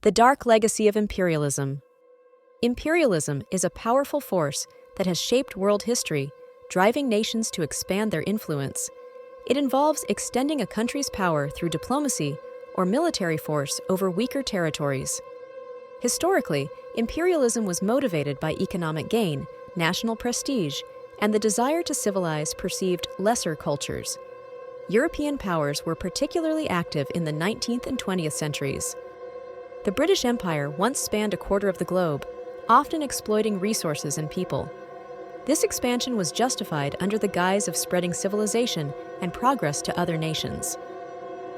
The Dark Legacy of Imperialism. Imperialism is a powerful force that has shaped world history, driving nations to expand their influence. It involves extending a country's power through diplomacy or military force over weaker territories. Historically, imperialism was motivated by economic gain, national prestige, and the desire to civilize perceived lesser cultures. European powers were particularly active in the 19th and 20th centuries. The British Empire once spanned a quarter of the globe, often exploiting resources and people. This expansion was justified under the guise of spreading civilization and progress to other nations.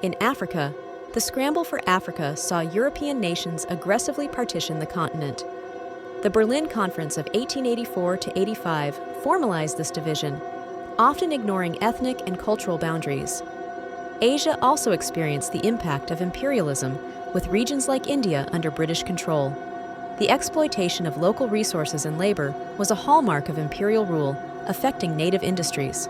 In Africa, the Scramble for Africa saw European nations aggressively partition the continent. The Berlin Conference of 1884–85 formalized this division, often ignoring ethnic and cultural boundaries. Asia also experienced the impact of imperialism, with regions like India under British control. The exploitation of local resources and labor was a hallmark of imperial rule, affecting native industries.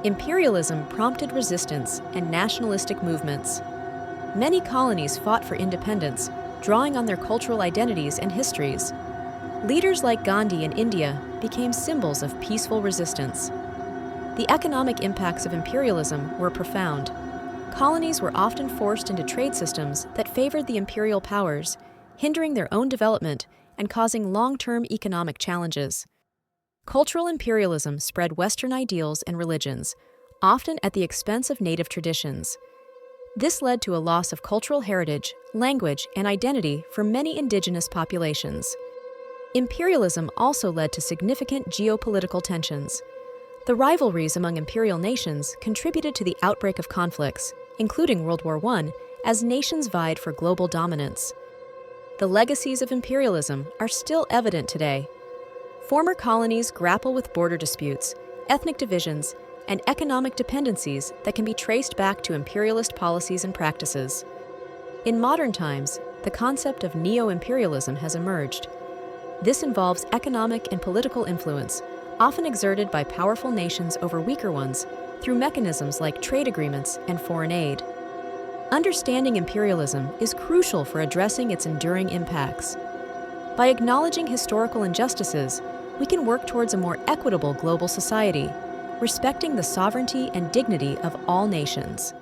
Imperialism prompted resistance and nationalistic movements. Many colonies fought for independence, drawing on their cultural identities and histories. Leaders like Gandhi in India became symbols of peaceful resistance. The economic impacts of imperialism were profound. Colonies were often forced into trade systems that favored the imperial powers, hindering their own development and causing long-term economic challenges. Cultural imperialism spread Western ideals and religions, often at the expense of native traditions. This led to a loss of cultural heritage, language, and identity for many indigenous populations. Imperialism also led to significant geopolitical tensions. The rivalries among imperial nations contributed to the outbreak of conflicts, including World War I, as nations vied for global dominance. The legacies of imperialism are still evident today. Former colonies grapple with border disputes, ethnic divisions, and economic dependencies that can be traced back to imperialist policies and practices. In modern times, the concept of neo-imperialism has emerged. This involves economic and political influence, often exerted by powerful nations over weaker ones through mechanisms like trade agreements and foreign aid. Understanding imperialism is crucial for addressing its enduring impacts. By acknowledging historical injustices, we can work towards a more equitable global society, respecting the sovereignty and dignity of all nations.